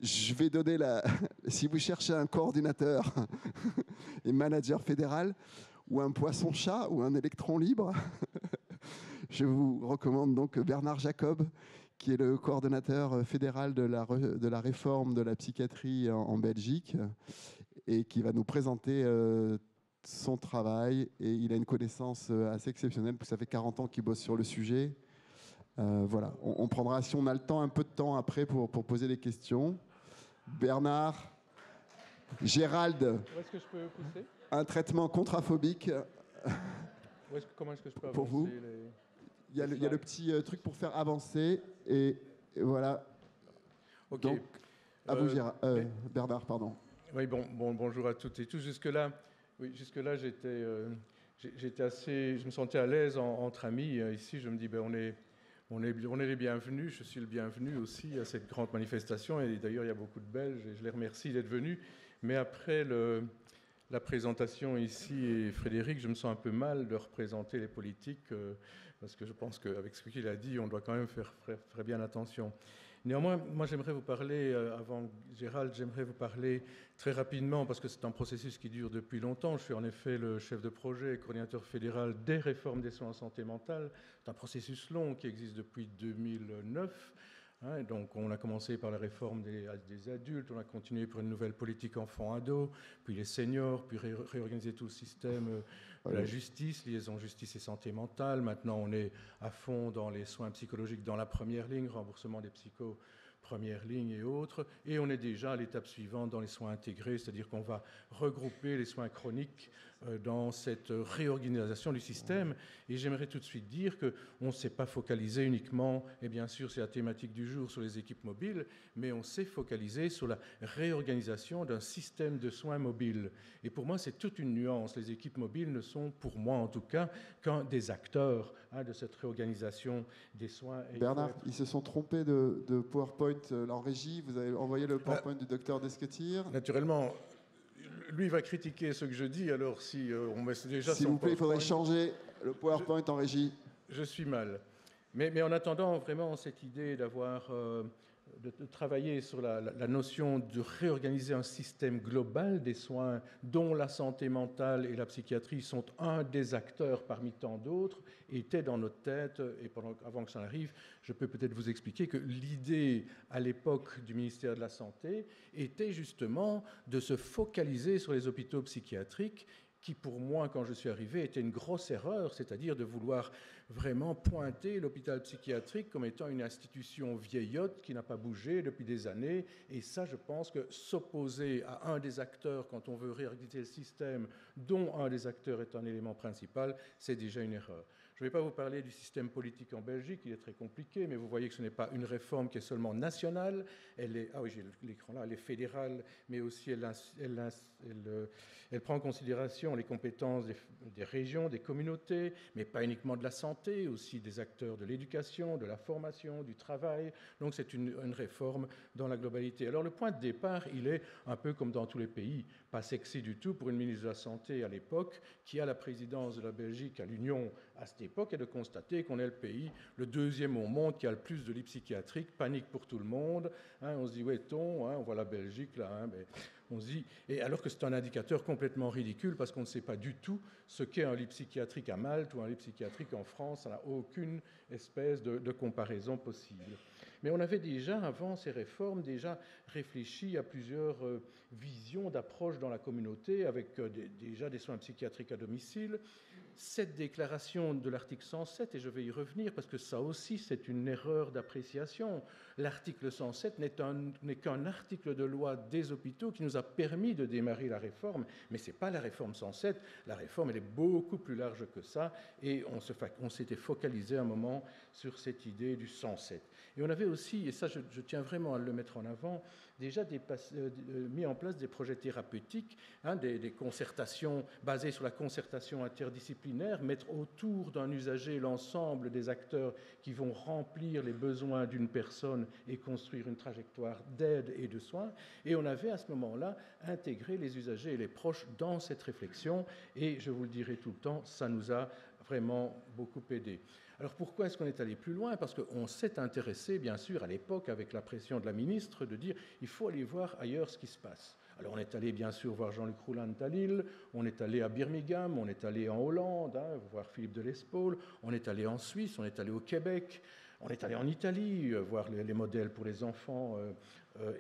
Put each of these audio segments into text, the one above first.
je vais donner la... Si vous cherchez un coordinateur et manager fédéral, ou un poisson-chat, ou un électron libre, je vous recommande donc Bernard Jacob, qui est le coordonnateur fédéral de la réforme de la psychiatrie en Belgique, et qui va nous présenter son travail. Et il a une connaissance assez exceptionnelle, parce que ça fait 40 ans qu'il bosse sur le sujet. Voilà, on prendra, si on a le temps, un peu de temps après pour poser des questions. Bernard, Gérald, Où est-ce que je peux pousser? un traitement contraphobique Comment est-ce que je peux pour vous. avancer Il y a le petit truc pour faire avancer, et voilà. Ok. Donc, à vous, Bernard, pardon. Oui, bonjour à toutes et tous. Jusque-là, j'étais assez, je me sentais à l'aise entre amis. Ici, je me dis, on est les bienvenus. Je suis le bienvenu aussi à cette grande manifestation. Et d'ailleurs, il y a beaucoup de Belges et je les remercie d'être venus. Mais après la présentation ici et Frédéric, je me sens un peu mal de représenter les politiques parce que je pense qu'avec ce qu'il a dit, on doit quand même faire bien attention. Néanmoins, moi j'aimerais vous parler, avant Gérald, j'aimerais vous parler très rapidement parce que c'est un processus qui dure depuis longtemps. Je suis en effet le chef de projet et coordinateur fédéral des réformes des soins en santé mentale. C'est un processus long qui existe depuis 2009. Donc on a commencé par la réforme des adultes, on a continué par une nouvelle politique enfant-ado, puis les seniors, puis réorganiser tout le système de la justice, liaison justice et santé mentale. Maintenant on est à fond dans les soins psychologiques dans la première ligne, remboursement des psychos première ligne et autres, et on est déjà à l'étape suivante dans les soins intégrés, c'est-à-dire qu'on va regrouper les soins chroniques dans cette réorganisation du système. Et j'aimerais tout de suite dire qu'on ne s'est pas focalisé uniquement, et bien sûr c'est la thématique du jour, sur les équipes mobiles, mais on s'est focalisé sur la réorganisation d'un système de soins mobiles. Et pour moi c'est toute une nuance. Les équipes mobiles ne sont, pour moi en tout cas, qu'un des acteurs de cette réorganisation des soins. Et Bernard, ils se sont trompés de PowerPoint en régie. Vous avez envoyé le PowerPoint du docteur Desquetir. Naturellement, lui va critiquer ce que je dis, alors si on met déjà... S'il vous plaît, il faudrait changer le PowerPoint en régie. Je suis mal. Mais en attendant, vraiment, cette idée d'avoir... de travailler sur la notion de réorganiser un système global des soins dont la santé mentale et la psychiatrie sont un des acteurs parmi tant d'autres, était dans notre tête. Et avant que ça arrive, je peux peut-être vous expliquer que l'idée à l'époque du ministère de la Santé était justement de se focaliser sur les hôpitaux psychiatriques qui, pour moi, quand je suis arrivé, était une grosse erreur, c'est-à-dire de vouloir vraiment pointer l'hôpital psychiatrique comme étant une institution vieillotte qui n'a pas bougé depuis des années. Et ça, je pense que s'opposer à un des acteurs quand on veut réorganiser le système, dont un des acteurs est un élément principal, c'est déjà une erreur. Je ne vais pas vous parler du système politique en Belgique, il est très compliqué, mais vous voyez que ce n'est pas une réforme qui est seulement nationale, elle est, ah oui, j'ai l'écran là, elle est fédérale, mais aussi elle prend en considération les compétences des régions, des communautés, mais pas uniquement de la santé, aussi des acteurs de l'éducation, de la formation, du travail. Donc c'est une réforme dans la globalité. Alors le point de départ, il est un peu comme dans tous les pays, pas sexy du tout pour une ministre de la Santé à l'époque, qui a la présidence de la Belgique à l'Union à cette époque, et de constater qu'on est le pays, le deuxième au monde, qui a le plus de lits psychiatriques, panique pour tout le monde. On se dit, où est-on? On voit la Belgique là, mais on se dit, et alors que c'est un indicateur complètement ridicule parce qu'on ne sait pas du tout ce qu'est un lit psychiatrique à Malte ou un lit psychiatrique en France, ça n'a aucune espèce de comparaison possible. Mais on avait déjà, avant ces réformes, déjà réfléchi à plusieurs visions d'approche dans la communauté avec déjà des soins psychiatriques à domicile. Cette déclaration de l'article 107, et je vais y revenir parce que ça aussi c'est une erreur d'appréciation, l'article 107 n'est qu'un article de loi des hôpitaux qui nous a permis de démarrer la réforme, mais ce n'est pas la réforme 107, la réforme elle est beaucoup plus large que ça, et on s'était focalisé un moment sur cette idée du 107. Et on avait aussi, et ça je tiens vraiment à le mettre en avant, déjà mis en place des projets thérapeutiques, des concertations basées sur la concertation interdisciplinaire pluridisciplinaire, mettre autour d'un usager l'ensemble des acteurs qui vont remplir les besoins d'une personne et construire une trajectoire d'aide et de soins. Et on avait à ce moment-là intégré les usagers et les proches dans cette réflexion, et je vous le dirai tout le temps, ça nous a vraiment beaucoup aidé. Alors pourquoi est-ce qu'on est allé plus loin? Parce qu'on s'est intéressé, bien sûr, à l'époque, avec la pression de la ministre, de dire il faut aller voir ailleurs ce qui se passe. Alors on est allé bien sûr voir Jean-Luc Rouland à Lille, on est allé à Birmingham, on est allé en Hollande, voir Philippe de Lespaul, on est allé en Suisse, on est allé au Québec, on est allé en Italie, voir les modèles pour les enfants,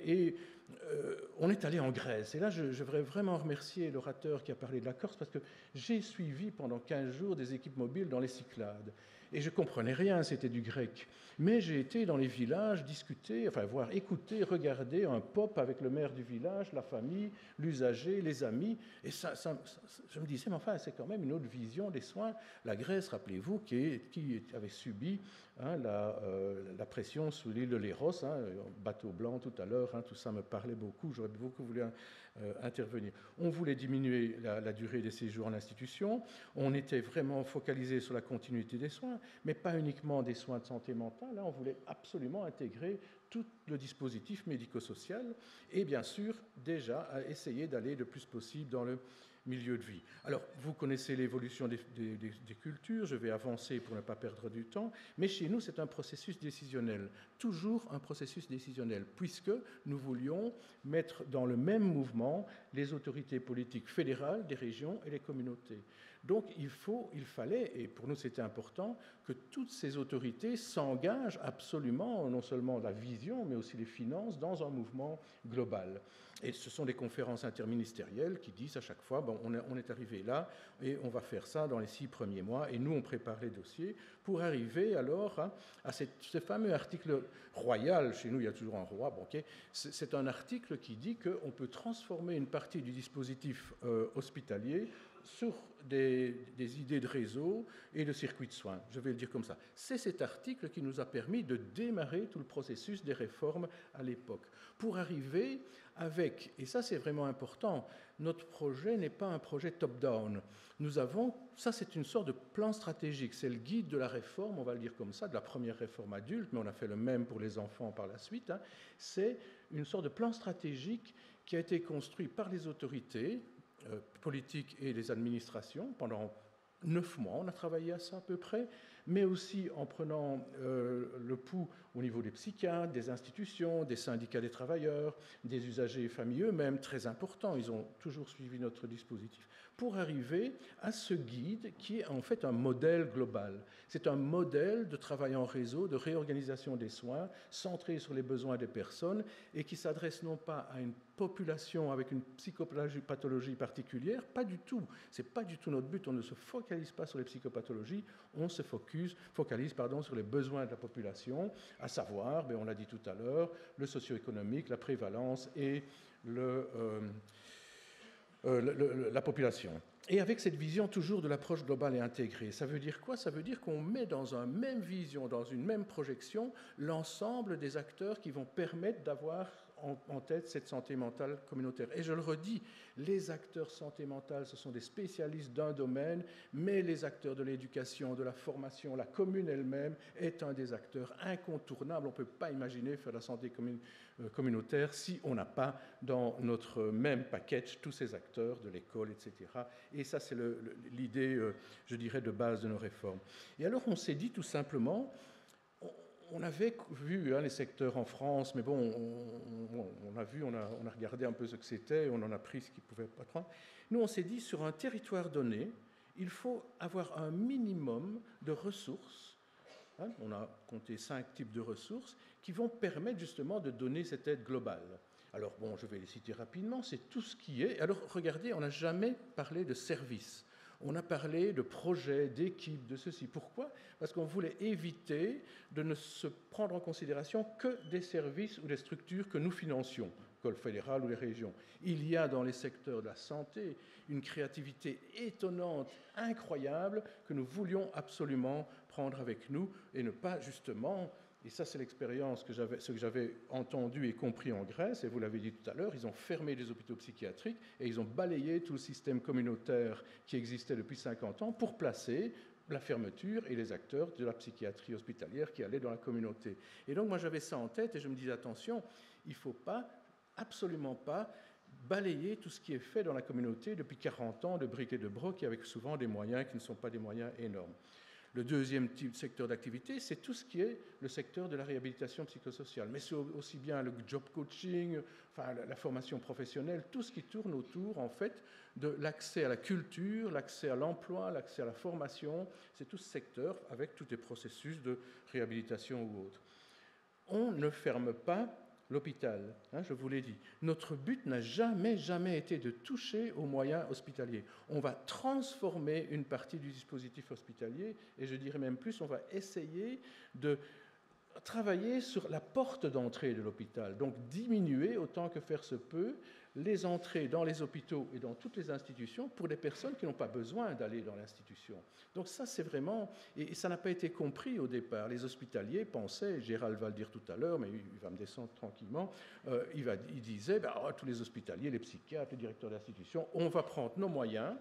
et on est allé en Grèce. Et là, je voudrais vraiment remercier l'orateur qui a parlé de la Corse, parce que j'ai suivi pendant 15 jours des équipes mobiles dans les Cyclades. Et je ne comprenais rien, c'était du grec. Mais j'ai été dans les villages, discuter, enfin voir, écouter, regarder un pop avec le maire du village, la famille, l'usager, les amis. Et je me disais, mais enfin, c'est quand même une autre vision des soins. La Grèce, rappelez-vous, qui avait subi la pression sous l'île de Léros, bateau blanc tout à l'heure, tout ça me parlait beaucoup, j'aurais beaucoup voulu intervenir. On voulait diminuer la durée des séjours en institution, on était vraiment focalisé sur la continuité des soins, mais pas uniquement des soins de santé mentale, on voulait absolument intégrer tout le dispositif médico-social et bien sûr déjà essayer d'aller le plus possible dans le milieu de vie. Alors, vous connaissez l'évolution des cultures, je vais avancer pour ne pas perdre du temps, mais chez nous, c'est un processus décisionnel, toujours un processus décisionnel, puisque nous voulions mettre dans le même mouvement les autorités politiques fédérales, des régions et les communautés. Donc, il fallait, et pour nous c'était important, que toutes ces autorités s'engagent absolument, non seulement la vision, mais aussi les finances, dans un mouvement global. Et ce sont des conférences interministérielles qui disent à chaque fois, bon, on est arrivé là et on va faire ça dans les 6 premiers mois. Et nous, on prépare les dossiers pour arriver alors à ce fameux article royal. Chez nous, il y a toujours un roi. Bon, okay. C'est un article qui dit qu'on peut transformer une partie du dispositif hospitalier sur des idées de réseau et de circuit de soins. Je vais le dire comme ça. C'est cet article qui nous a permis de démarrer tout le processus des réformes à l'époque, pour arriver avec, et ça c'est vraiment important, notre projet n'est pas un projet top-down. Nous avons, ça c'est une sorte de plan stratégique, c'est le guide de la réforme, on va le dire comme ça, de la première réforme adulte, mais on a fait le même pour les enfants par la suite. C'est une sorte de plan stratégique qui a été construit par les autorités politiques et les administrations pendant 9 mois. On a travaillé à ça à peu près, mais aussi en prenant le pouls au niveau des psychiatres, des institutions, des syndicats des travailleurs, des usagers et familles eux-mêmes, très importants. Ils ont toujours suivi notre dispositif pour arriver à ce guide qui est en fait un modèle global. C'est un modèle de travail en réseau, de réorganisation des soins, centré sur les besoins des personnes et qui s'adresse non pas à une population avec une psychopathologie particulière, pas du tout. C'est pas du tout notre but. On ne se focalise pas sur les psychopathologies, on se focalise sur les besoins de la population, à savoir, on l'a dit tout à l'heure, le socio-économique, la prévalence et la population. Et avec cette vision toujours de l'approche globale et intégrée, ça veut dire quoi? Ça veut dire qu'on met dans une même vision, dans une même projection, l'ensemble des acteurs qui vont permettre d'avoir en tête cette santé mentale communautaire. Et je le redis, les acteurs santé mentale, ce sont des spécialistes d'un domaine, mais les acteurs de l'éducation, de la formation, la commune elle-même est un des acteurs incontournables. On ne peut pas imaginer faire la santé communautaire si on n'a pas dans notre même package tous ces acteurs de l'école, etc. Et ça, c'est l'idée, je dirais, de base de nos réformes. Et alors, on s'est dit tout simplement, on avait vu les secteurs en France, mais bon, on a regardé un peu ce que c'était, on en a pris ce qu'il ne pouvait pas prendre. Nous, on s'est dit, sur un territoire donné, il faut avoir un minimum de ressources. On a compté 5 types de ressources qui vont permettre justement de donner cette aide globale. Alors bon, je vais les citer rapidement, c'est tout ce qui est. Alors regardez, on n'a jamais parlé de services. On a parlé de projets, d'équipes, de ceci. Pourquoi? Parce qu'on voulait éviter de ne se prendre en considération que des services ou des structures que nous financions, l'école fédérale ou les régions. Il y a dans les secteurs de la santé une créativité étonnante, incroyable, que nous voulions absolument prendre avec nous et ne pas justement Et ça, c'est l'expérience ce que j'avais entendu et compris en Grèce, et vous l'avez dit tout à l'heure, ils ont fermé les hôpitaux psychiatriques et ils ont balayé tout le système communautaire qui existait depuis 50 ans pour placer la fermeture et les acteurs de la psychiatrie hospitalière qui allaient dans la communauté. Et donc moi j'avais ça en tête et je me disais attention, il ne faut pas, absolument pas, balayer tout ce qui est fait dans la communauté depuis 40 ans de briques et de broc avec souvent des moyens qui ne sont pas des moyens énormes. Le deuxième type de secteur d'activité, c'est tout ce qui est le secteur de la réhabilitation psychosociale. Mais c'est aussi bien le job coaching, enfin, la formation professionnelle, tout ce qui tourne autour, en fait, de l'accès à la culture, l'accès à l'emploi, l'accès à la formation. C'est tout ce secteur avec tous les processus de réhabilitation ou autres. On ne ferme pas l'hôpital, je vous l'ai dit. Notre but n'a jamais été de toucher aux moyens hospitaliers. On va transformer une partie du dispositif hospitalier, et je dirais même plus, on va essayer de travailler sur la porte d'entrée de l'hôpital, donc diminuer autant que faire se peut les entrées dans les hôpitaux et dans toutes les institutions pour des personnes qui n'ont pas besoin d'aller dans l'institution. Donc ça, c'est vraiment... Et ça n'a pas été compris au départ. Les hospitaliers pensaient, Gérald va le dire tout à l'heure, mais il va me descendre tranquillement, il disait, tous les hospitaliers, les psychiatres, les directeurs d'institutions, on va prendre nos moyens,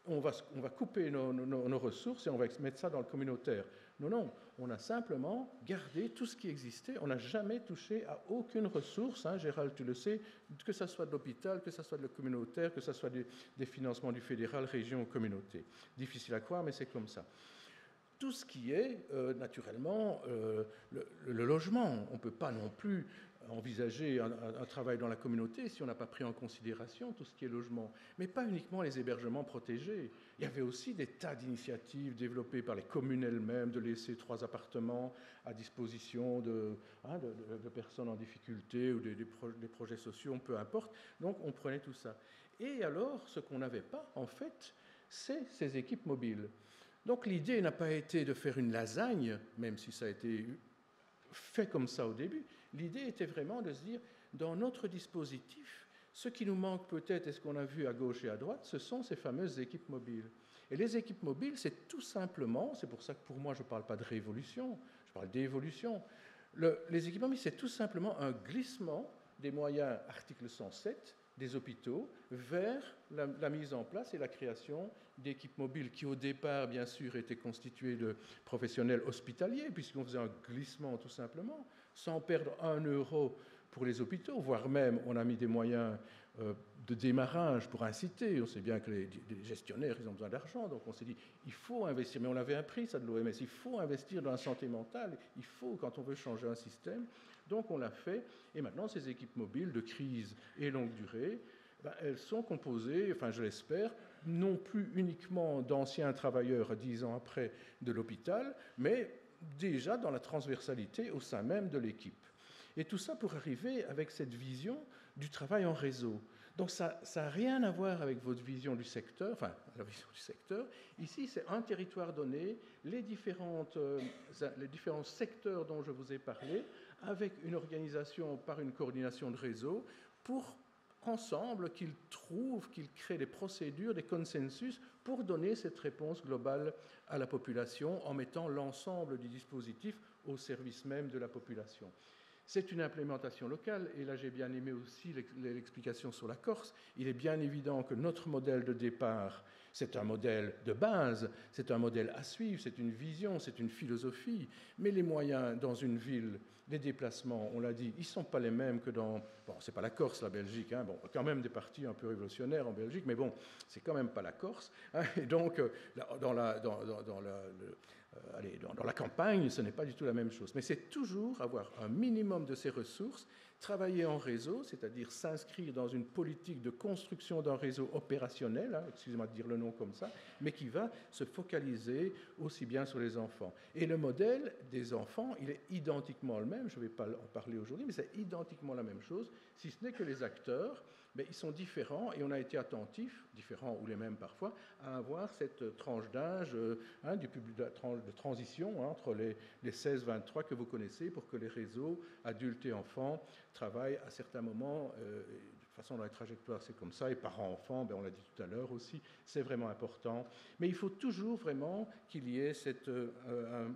on va couper nos ressources et on va mettre ça dans le communautaire. Non, on a simplement gardé tout ce qui existait. On n'a jamais touché à aucune ressource, Gérald, tu le sais, que ce soit de l'hôpital, que ce soit de le communautaire, que ce soit des financements du fédéral, région ou communauté. Difficile à croire, mais c'est comme ça. Tout ce qui est, naturellement, le logement. On ne peut pas non plus envisager un travail dans la communauté si on n'a pas pris en considération tout ce qui est logement. Mais pas uniquement les hébergements protégés. Il y avait aussi des tas d'initiatives développées par les communes elles-mêmes de laisser 3 appartements à disposition de personnes en difficulté ou des projets sociaux, peu importe. Donc on prenait tout ça. Et alors, ce qu'on n'avait pas, en fait, c'est ces équipes mobiles. Donc l'idée n'a pas été de faire une lasagne, même si ça a été fait comme ça au début. L'idée était vraiment de se dire, dans notre dispositif, ce qui nous manque peut-être, et ce qu'on a vu à gauche et à droite, ce sont ces fameuses équipes mobiles. Et les équipes mobiles, c'est tout simplement, c'est pour ça que pour moi je ne parle pas de révolution, je parle d'évolution. Les équipes mobiles, c'est tout simplement un glissement des moyens article 107 des hôpitaux vers la mise en place et la création d'équipes mobiles qui, au départ, bien sûr, étaient constituées de professionnels hospitaliers, puisqu'on faisait un glissement tout simplement, sans perdre 1 euro pour les hôpitaux, voire même on a mis des moyens de démarrage pour inciter. On sait bien que les gestionnaires, ils ont besoin d'argent, donc on s'est dit, il faut investir, mais on avait appris ça de l'OMS, il faut investir dans la santé mentale, il faut, quand on veut changer un système. Donc on l'a fait, et maintenant ces équipes mobiles de crise et longue durée, elles sont composées, enfin je l'espère, non plus uniquement d'anciens travailleurs 10 ans après de l'hôpital, mais déjà dans la transversalité au sein même de l'équipe. Et tout ça pour arriver avec cette vision du travail en réseau. Donc ça n'a rien à voir avec votre vision du secteur, enfin la vision du secteur. Ici, c'est un territoire donné, les différents secteurs dont je vous ai parlé, avec une organisation par une coordination de réseau, pour ensemble qu'ils trouvent, qu'ils créent des procédures, des consensus pour donner cette réponse globale à la population en mettant l'ensemble du dispositif au service même de la population. C'est une implémentation locale, et là j'ai bien aimé aussi l'explication sur la Corse. Il est bien évident que notre modèle de départ, c'est un modèle de base, c'est un modèle à suivre, c'est une vision, c'est une philosophie, mais les moyens dans une ville, les déplacements, on l'a dit, ils ne sont pas les mêmes que dans... Bon, c'est pas la Corse, la Belgique, bon, quand même des partis un peu révolutionnaires en Belgique, mais bon, c'est quand même pas la Corse. Et donc, dans la campagne, ce n'est pas du tout la même chose. Mais c'est toujours avoir un minimum de ces ressources, travailler en réseau, c'est-à-dire s'inscrire dans une politique de construction d'un réseau opérationnel, excusez-moi de dire le nom comme ça, mais qui va se focaliser aussi bien sur les enfants. Et le modèle des enfants, il est identiquement le même, je ne vais pas en parler aujourd'hui, mais c'est identiquement la même chose, si ce n'est que les acteurs, mais ils sont différents, et on a été attentifs, différents ou les mêmes parfois, à avoir cette tranche d'âge, de transition entre les 16-23 que vous connaissez, pour que les réseaux adultes et enfants travaillent à certains moments, façon, dans les trajectoires, c'est comme ça. Et parents-enfants, on l'a dit tout à l'heure aussi, c'est vraiment important. Mais il faut toujours vraiment qu'il y ait cette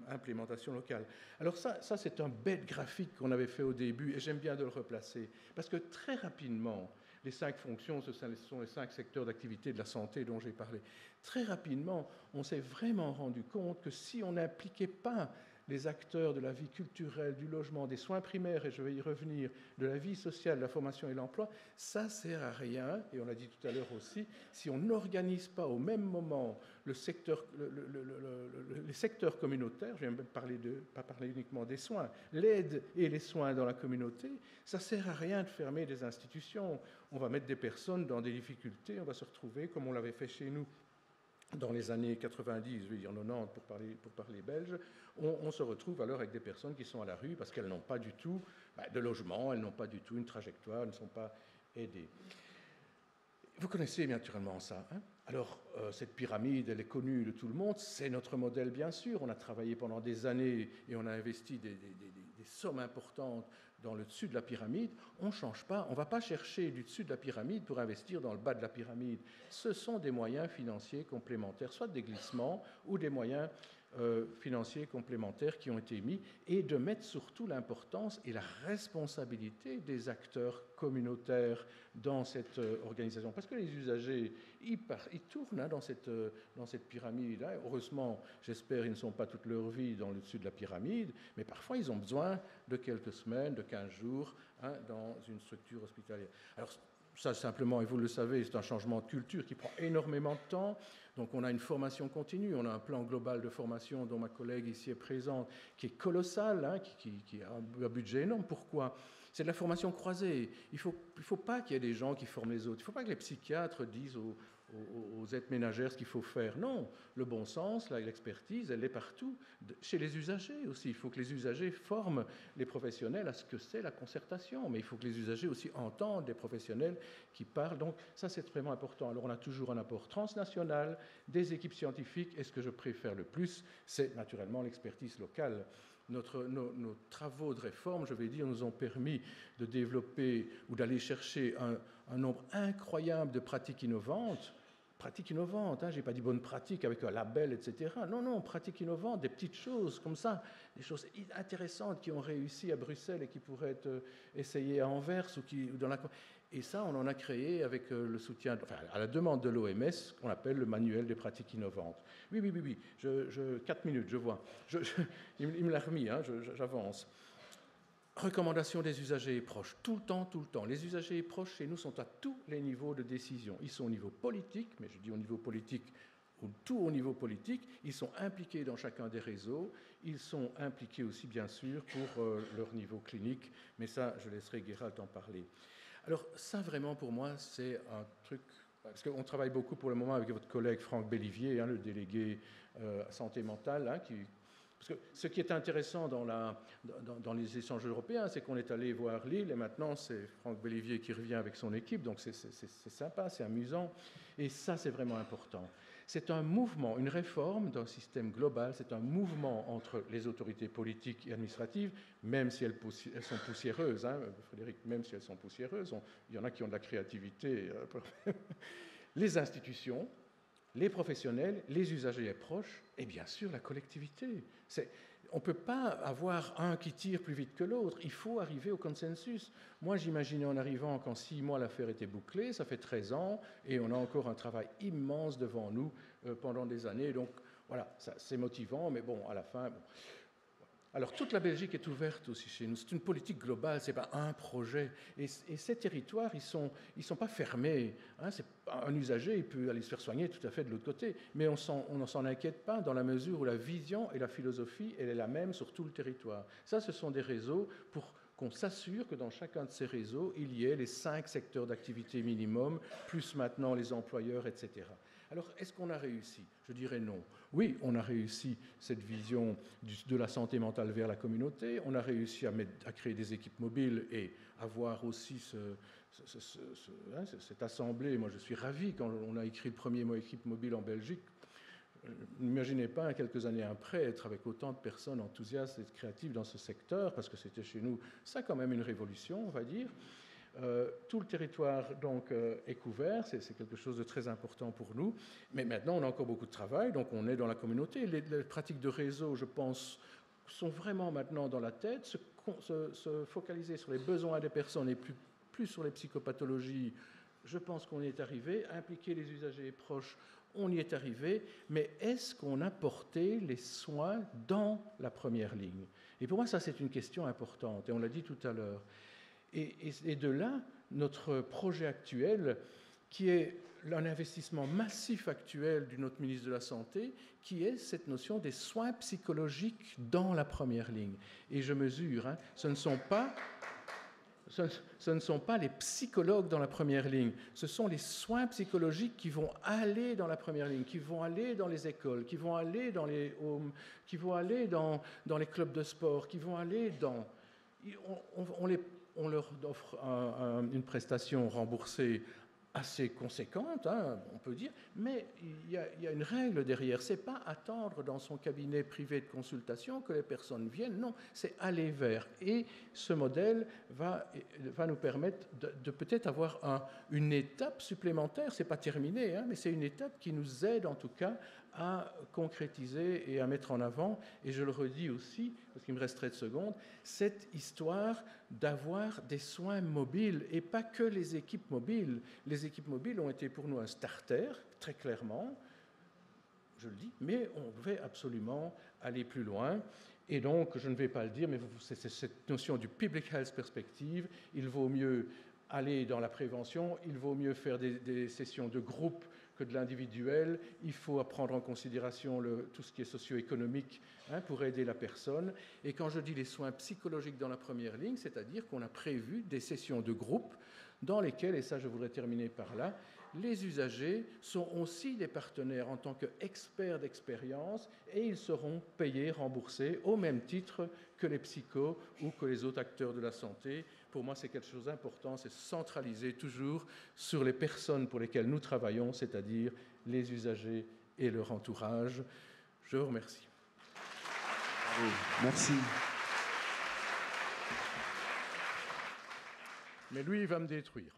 implémentation locale. Alors ça c'est un bête graphique qu'on avait fait au début, et j'aime bien de le replacer. Parce que très rapidement, les 5 fonctions, ce sont les 5 secteurs d'activité de la santé dont j'ai parlé. Très rapidement, on s'est vraiment rendu compte que si on n'impliquait pas les acteurs de la vie culturelle, du logement, des soins primaires, et je vais y revenir, de la vie sociale, de la formation et l'emploi, ça ne sert à rien, et on l'a dit tout à l'heure aussi, si on n'organise pas au même moment les secteurs communautaires, je vais même pas parler uniquement des soins, l'aide et les soins dans la communauté, ça ne sert à rien de fermer des institutions. On va mettre des personnes dans des difficultés, on va se retrouver, comme on l'avait fait chez nous, dans les années 90, je vais dire 90 pour parler belge, on se retrouve alors avec des personnes qui sont à la rue parce qu'elles n'ont pas du tout de logement, elles n'ont pas du tout une trajectoire, elles ne sont pas aidées. Vous connaissez naturellement ça. Hein? Alors, cette pyramide, elle est connue de tout le monde, c'est notre modèle bien sûr, on a travaillé pendant des années et on a investi des sommes importantes dans le dessus de la pyramide, on ne change pas, on ne va pas chercher du dessus de la pyramide pour investir dans le bas de la pyramide. Ce sont des moyens financiers complémentaires, soit des glissements ou des moyens financiers complémentaires qui ont été mis, et de mettre surtout l'importance et la responsabilité des acteurs communautaires dans cette organisation. Parce que les usagers, ils tournent dans cette pyramide. Hein. Heureusement, j'espère, ils ne sont pas toute leur vie dans le dessus de la pyramide, mais parfois ils ont besoin de quelques semaines, de 15 jours dans une structure hospitalière. Alors, ça, simplement, et vous le savez, c'est un changement de culture qui prend énormément de temps. Donc, on a une formation continue, on a un plan global de formation dont ma collègue ici est présente, qui est colossal, qui a un budget énorme. Pourquoi ? C'est de la formation croisée. Il ne faut pas qu'il y ait des gens qui forment les autres. Il ne faut pas que les psychiatres disent aux aides ménagères ce qu'il faut faire. Non, le bon sens, l'expertise, elle est partout. Chez les usagers aussi, il faut que les usagers forment les professionnels à ce que c'est la concertation, mais il faut que les usagers aussi entendent des professionnels qui parlent. Donc ça, c'est vraiment important. Alors on a toujours un apport transnational, des équipes scientifiques, et ce que je préfère le plus, c'est naturellement l'expertise locale. Nos travaux de réforme, je vais dire, nous ont permis de développer ou d'aller chercher un nombre incroyable de pratiques innovantes. Pratiques innovantes, je n'ai pas dit bonnes pratiques avec un label, etc. Non, pratiques innovantes, des petites choses comme ça, des choses intéressantes qui ont réussi à Bruxelles et qui pourraient être essayées à Anvers ou dans la... Et ça, on en a créé avec le soutien, à la demande de l'OMS, qu'on appelle le manuel des pratiques innovantes. Oui. 4 minutes, je vois. Il me l'a remis, j'avance. Recommandation des usagers et proches, tout le temps. Les usagers et proches chez nous sont à tous les niveaux de décision. Ils sont au niveau politique, mais je dis au niveau politique, tout au niveau politique, ils sont impliqués dans chacun des réseaux, ils sont impliqués aussi bien sûr pour leur niveau clinique, mais ça, je laisserai Gérald en parler. Alors ça, vraiment, pour moi, c'est un truc... Parce qu'on travaille beaucoup pour le moment avec votre collègue Franck Bellivier, le délégué santé mentale, parce que ce qui est intéressant dans les échanges européens, c'est qu'on est allé voir Lille, et maintenant c'est Franck Bellivier qui revient avec son équipe, donc c'est sympa, c'est amusant, et ça, c'est vraiment important. C'est un mouvement, une réforme d'un système global, c'est un mouvement entre les autorités politiques et administratives, même si elles sont poussiéreuses, Frédéric, même si elles sont poussiéreuses, il y en a qui ont de la créativité, les institutions, les professionnels, les usagers et proches, et bien sûr la collectivité. On ne peut pas avoir un qui tire plus vite que l'autre, il faut arriver au consensus. Moi, j'imaginais en arrivant qu'en 6 mois, l'affaire était bouclée, ça fait 13 ans, et on a encore un travail immense devant nous pendant des années. Donc voilà, c'est motivant, mais bon, à la fin... Bon. Alors, toute la Belgique est ouverte aussi chez nous. C'est une politique globale, ce n'est pas un projet. Et ces territoires, ils ne sont pas fermés. Un usager, il peut aller se faire soigner tout à fait de l'autre côté. Mais on ne s'en inquiète pas dans la mesure où la vision et la philosophie, elle est la même sur tout le territoire. Ça, ce sont des réseaux pour qu'on s'assure que dans chacun de ces réseaux, il y ait les 5 secteurs d'activité minimum, plus maintenant les employeurs, etc. Alors, est-ce qu'on a réussi ? Je dirais non. Oui, on a réussi cette vision de la santé mentale vers la communauté, on a réussi à créer des équipes mobiles et avoir aussi cette assemblée. Moi, je suis ravi quand on a écrit le premier mot équipe mobile en Belgique. N'imaginez pas, quelques années après, être avec autant de personnes enthousiastes et créatives dans ce secteur, parce que c'était chez nous, ça quand même une révolution, on va dire. Tout le territoire donc, est couvert, c'est quelque chose de très important pour nous. Mais maintenant, on a encore beaucoup de travail, donc on est dans la communauté. Les pratiques de réseau, je pense, sont vraiment maintenant dans la tête. Se focaliser sur les besoins des personnes et plus sur les psychopathologies, je pense qu'on y est arrivé. Impliquer les usagers proches, on y est arrivé. Mais est-ce qu'on a porté les soins dans la première ligne? Et pour moi, ça, c'est une question importante, et on l'a dit tout à l'heure. Et de là, notre projet actuel, qui est un investissement massif actuel du notre ministre de la Santé, qui est cette notion des soins psychologiques dans la première ligne. Et je mesure, hein, ce ne sont pas les psychologues dans la première ligne, ce sont les soins psychologiques qui vont aller dans la première ligne, qui vont aller dans les écoles, qui vont aller dans les homes, qui vont aller dans les clubs de sport, qui vont aller dans... On leur offre une prestation remboursée assez conséquente, hein, on peut dire, mais il y a une règle derrière. Ce n'est pas attendre dans son cabinet privé de consultation que les personnes viennent, non, c'est aller vers. Et ce modèle va nous permettre de peut-être avoir une étape supplémentaire. Ce n'est pas terminé, hein, mais c'est une étape qui nous aide en tout cas à concrétiser et à mettre en avant, et je le redis aussi, parce qu'il me reste 13 secondes, cette histoire d'avoir des soins mobiles, et pas que les équipes mobiles. Les équipes mobiles ont été pour nous un starter, très clairement, je le dis, mais on devait absolument aller plus loin. Et donc, je ne vais pas le dire, mais c'est cette notion du public health perspective. Il vaut mieux aller dans la prévention, il vaut mieux faire des sessions de groupe que de l'individuel. Il faut prendre en considération tout ce qui est socio-économique, hein, pour aider la personne. Et quand je dis les soins psychologiques dans la première ligne, c'est-à-dire qu'on a prévu des sessions de groupe dans lesquelles, et ça je voudrais terminer par là, les usagers sont aussi des partenaires en tant qu'experts d'expérience, et ils seront payés, remboursés au même titre que les psychos ou que les autres acteurs de la santé. Pour moi, c'est quelque chose d'important, c'est centraliser toujours sur les personnes pour lesquelles nous travaillons, c'est-à-dire les usagers et leur entourage. Je vous remercie. Merci. Mais lui, il va me détruire.